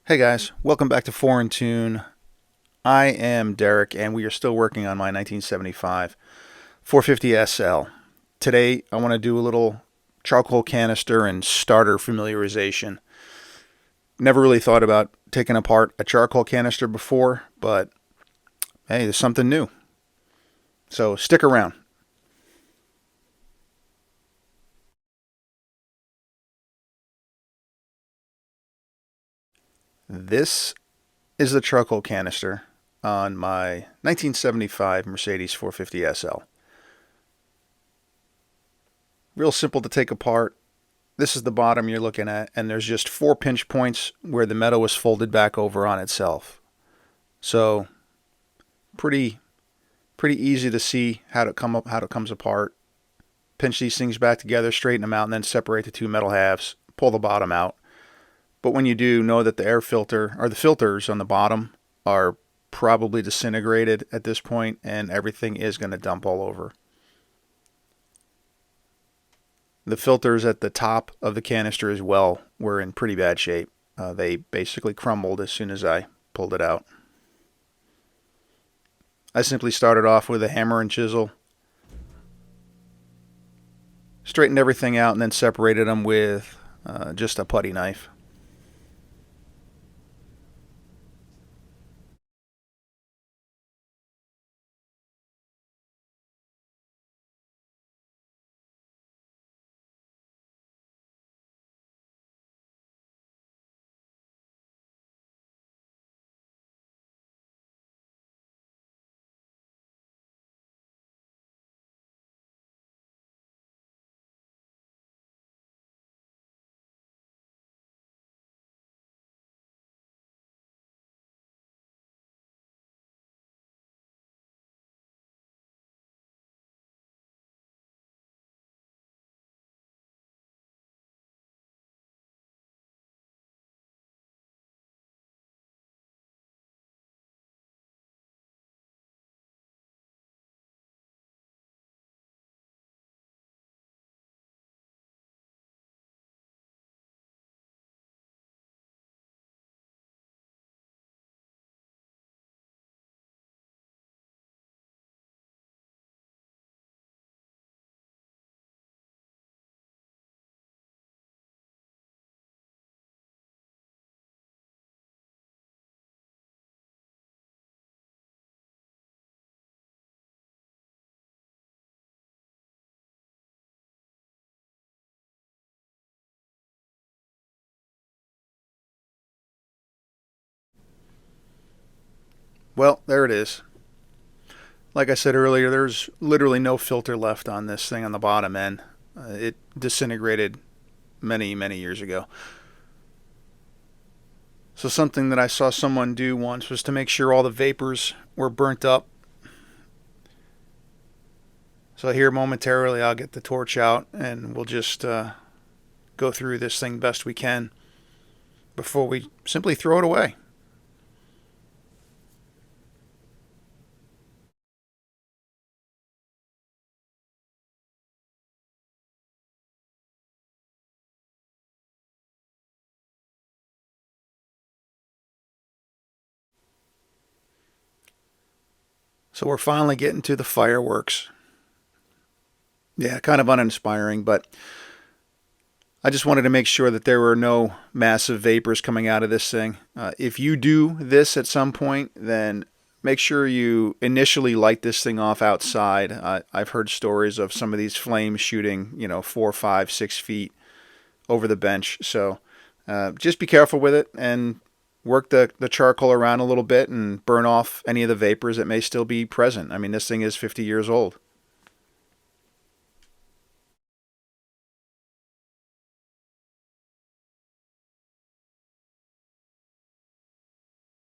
Hey guys, welcome back to Foreign Tune. I am Derek, and we are still working on my 1975 450 SL. Today, I want to do a little charcoal canister and starter familiarization. Never really thought about taking apart a charcoal canister before, but hey, there's something new. So stick around. This is the charcoal canister on my 1975 Mercedes 450 SL. Real simple to take apart. This is the bottom you're looking at, and there's just 4 pinch points where the metal was folded back over on itself. So pretty pretty easy to see how it comes apart. Pinch these things back together, straighten them out, and then separate the two metal halves. Pull the bottom out. But when you do, know that the air filter or the filters on the bottom are probably disintegrated at this point, and everything is going to dump all over. The filters at the top of the canister as well were in pretty bad shape. They basically crumbled as soon as I pulled it out. I simply started off with a hammer and chisel, straightened everything out, and then separated them with just a putty knife. Well, there it is. Like I said earlier, there's literally no filter left on this thing on the bottom end. It disintegrated many, many years ago. So, something that I saw someone do once was to make sure all the vapors were burnt up. So, here momentarily, I'll get the torch out and we'll just go through this thing best we can before we simply throw it away. So, we're finally getting to the fireworks. Yeah, kind of uninspiring, but I just wanted to make sure that there were no massive vapors coming out of this thing. If you do this at some point, then make sure you initially light this thing off outside. I've heard stories of some of these flames shooting, 4, 5, 6 feet over the bench. So just be careful with it and work the charcoal around a little bit and burn off any of the vapors that may still be present. I mean, this thing is 50 years old.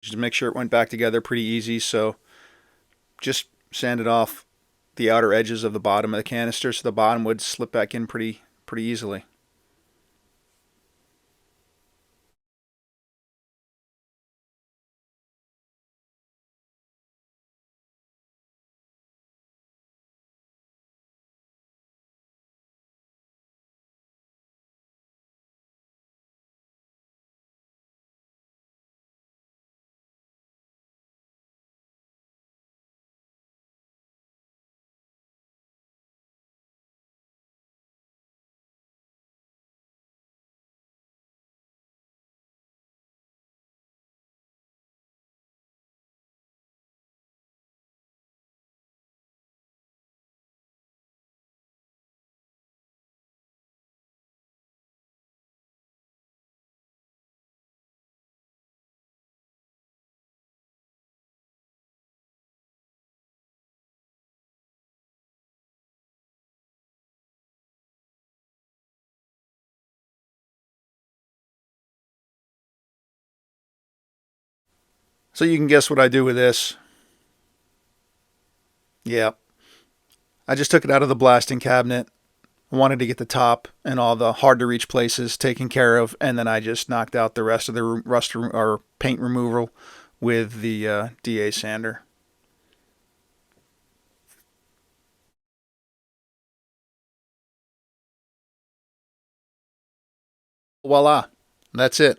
Just make sure it went back together pretty easy. So just sanded off the outer edges of the bottom of the canister so the bottom would slip back in pretty easily. So you can guess what I do with this. Yeah, I just took it out of the blasting cabinet. I wanted to get the top and all the hard to reach places taken care of, and then I just knocked out the rest of the rust or paint removal with the DA sander. Voila, that's it.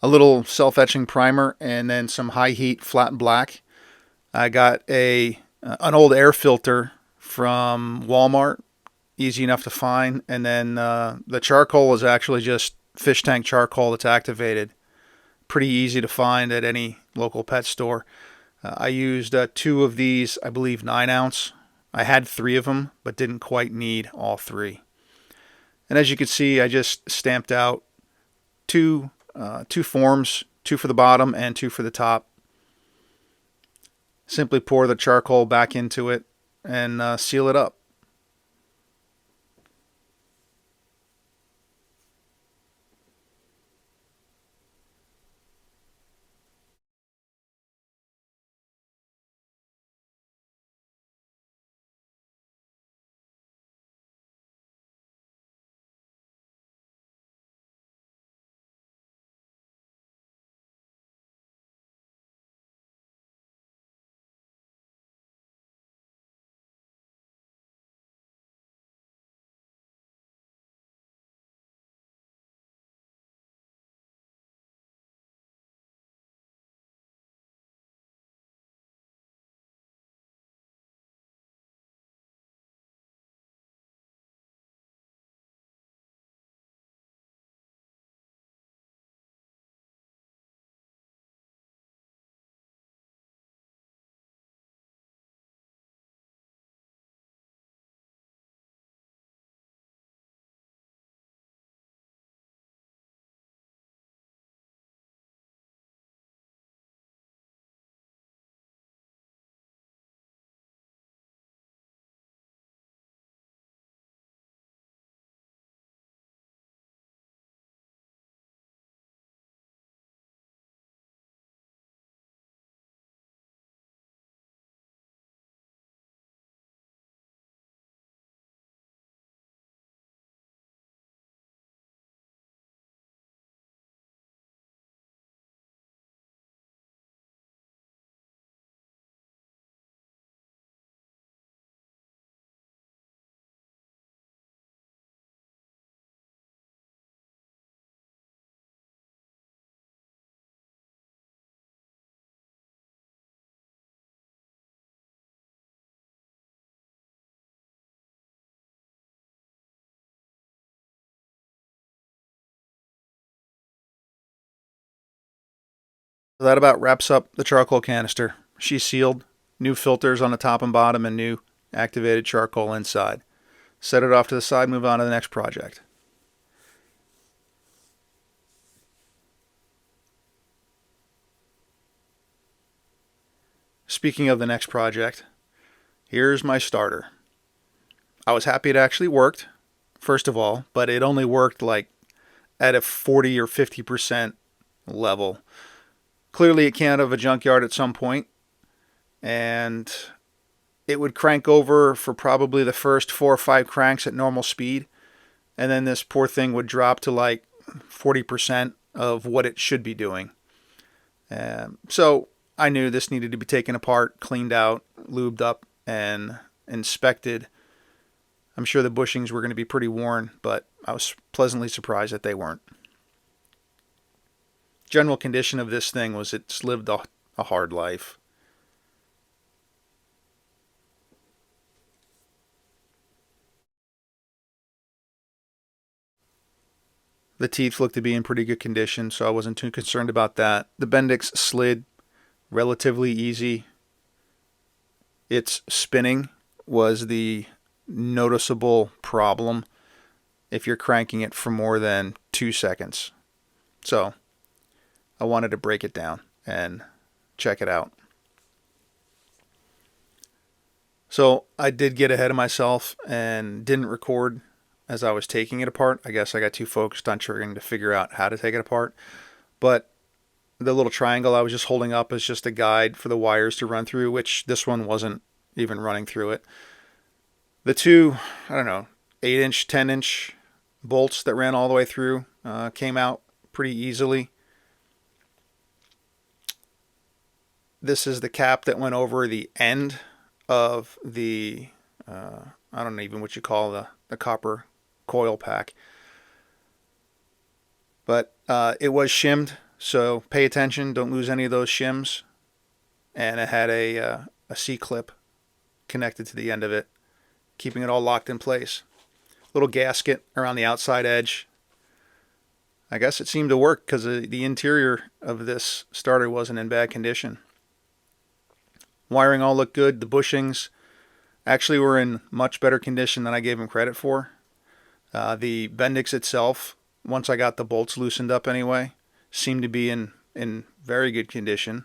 A little self-etching primer and then some high heat flat black. I got a an old air filter from Walmart, easy enough to find, and then the charcoal is actually just fish tank charcoal that's activated. Pretty easy to find at any local pet store. I used two of these, I believe 9 ounce. I had three of them, but didn't quite need all three. And as you can see, I just stamped out two forms, two for the bottom and two for the top. Simply pour the charcoal back into it and seal it up. So that about wraps up the charcoal canister. She's sealed, new filters on the top and bottom, and new activated charcoal inside. Set it off to the side, move on to the next project. Speaking of the next project, here's my starter. I was happy it actually worked, first of all, but it only worked like at a 40 or 50% level. Clearly, it came out of a junkyard at some point, and it would crank over for probably the first 4 or 5 cranks at normal speed, and then this poor thing would drop to like 40% of what it should be doing. So I knew this needed to be taken apart, cleaned out, lubed up, and inspected. I'm sure the bushings were going to be pretty worn, but I was pleasantly surprised that they weren't. General condition of this thing was it's lived a hard life. The teeth looked to be in pretty good condition, so I wasn't too concerned about that. The Bendix slid relatively easy. Its spinning was the noticeable problem if you're cranking it for more than 2 seconds. So I wanted to break it down and check it out. So I did get ahead of myself and didn't record as I was taking it apart. I guess I got too focused on trying to figure out how to take it apart. But the little triangle I was just holding up is just a guide for the wires to run through, which this one wasn't even running through it. The two, I don't know, 8-inch, 10-inch bolts that ran all the way through came out pretty easily. This is the cap that went over the end of the, I don't know even what you call the copper coil pack. But it was shimmed, so pay attention. Don't lose any of those shims. And it had a C-clip connected to the end of it, keeping it all locked in place. Little gasket around the outside edge. I guess it seemed to work because the interior of this starter wasn't in bad condition. Wiring all looked good. The bushings actually were in much better condition than I gave them credit for. The Bendix itself, once I got the bolts loosened up anyway, seemed to be in very good condition.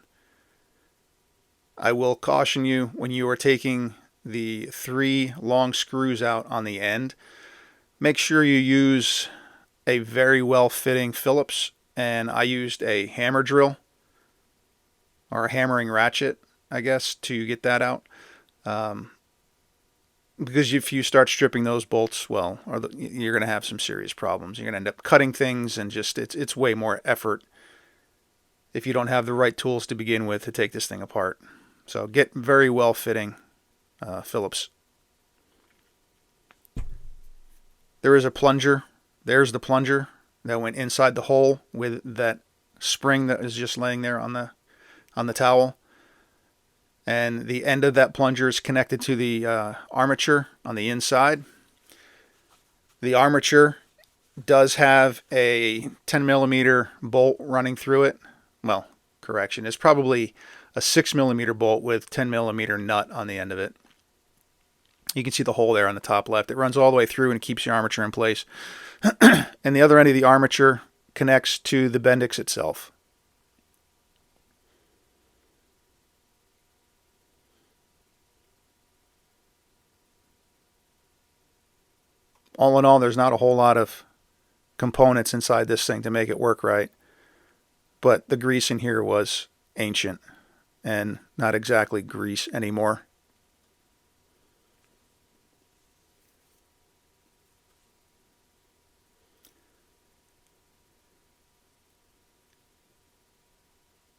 I will caution you, when you are taking the 3 long screws out on the end, make sure you use a very well fitting Phillips, and I used a hammer drill or a hammering ratchet, I guess, to get that out. Because if you start stripping those bolts, well, you're going to have some serious problems. You're going to end up cutting things, and just it's way more effort if you don't have the right tools to begin with to take this thing apart. So get very well fitting Phillips. There is a plunger. There's the plunger that went inside the hole with that spring that is just laying there on the towel. And the end of that plunger is connected to the armature on the inside. The armature does have a 10 millimeter bolt running through it. Well, correction, it's probably a 6 millimeter bolt with 10 millimeter nut on the end of it. You can see the hole there on the top left. It runs all the way through and keeps your armature in place. And the other end of the armature connects to the Bendix itself. All in all, there's not a whole lot of components inside this thing to make it work right. But the grease in here was ancient and not exactly grease anymore.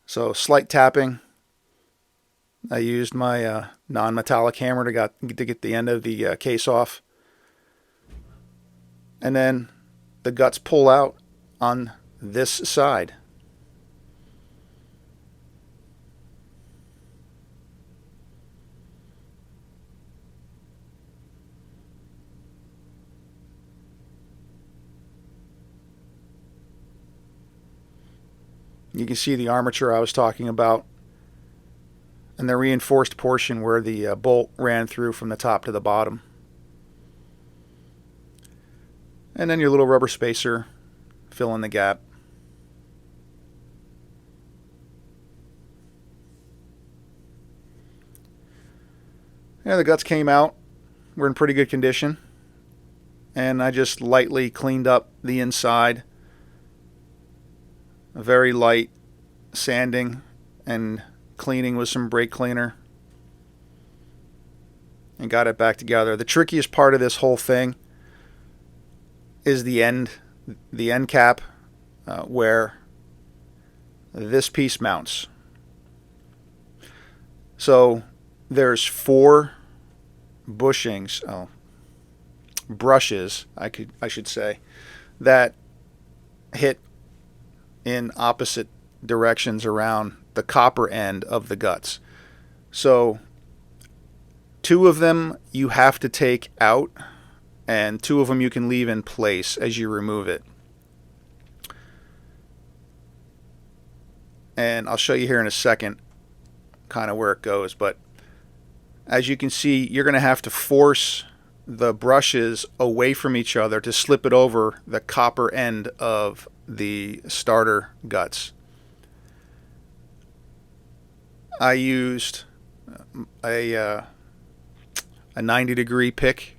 So slight tapping. I used my non-metallic hammer to get the end of the case off. And then the guts pull out on this side. You can see the armature I was talking about and the reinforced portion where the bolt ran through from the top to the bottom. And then your little rubber spacer, fill in the gap. Yeah, the guts came out. We're in pretty good condition. And I just lightly cleaned up the inside. A very light sanding and cleaning with some brake cleaner. And got it back together. The trickiest part of this whole thing is the end cap where this piece mounts. So there's 4 brushes, I should say, that hit in opposite directions around the copper end of the guts. So 2 of them you have to take out, and 2 of them you can leave in place as you remove it. And I'll show you here in a second kind of where it goes, but as you can see, you're going to have to force the brushes away from each other to slip it over the copper end of the starter guts. I used a 90-degree pick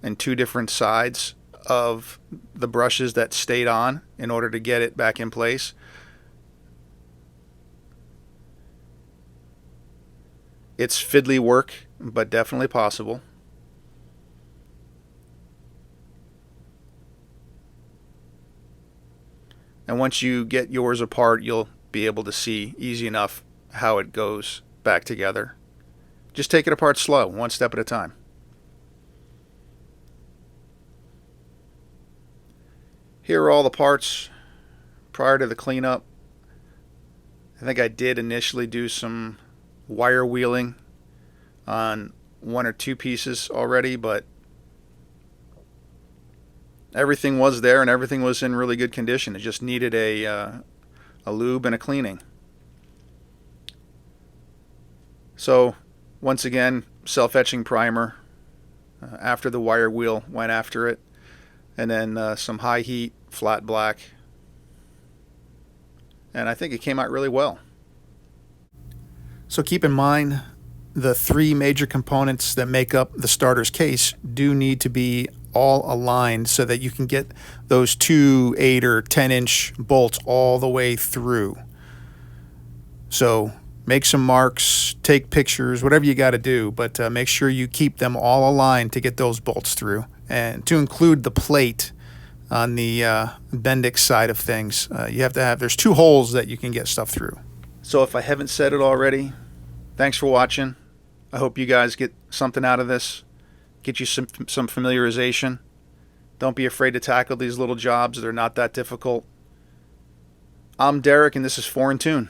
and 2 different sides of the brushes that stayed on in order to get it back in place. It's fiddly work, but definitely possible. And once you get yours apart, you'll be able to see easy enough how it goes back together. Just take it apart slow, one step at a time. Here are all the parts prior to the cleanup. I think I did initially do some wire wheeling on one or two pieces already, but everything was there and everything was in really good condition. It just needed a lube and a cleaning. So once again, self-etching primer after the wire wheel went after it, and then some high heat flat black, and I think it came out really well. So keep in mind, the three major components that make up the starter's case do need to be all aligned so that you can get those 2, 8, or 10-inch bolts all the way through. So make some marks, take pictures, whatever you got to do, but make sure you keep them all aligned to get those bolts through. And to include the plate on the Bendix side of things, you have to have, there's 2 holes that you can get stuff through. So if I haven't said it already, thanks for watching. I hope you guys get something out of this, get you some familiarization. Don't be afraid to tackle these little jobs. They're not that difficult. I'm Derek, and this is 4 in Tune.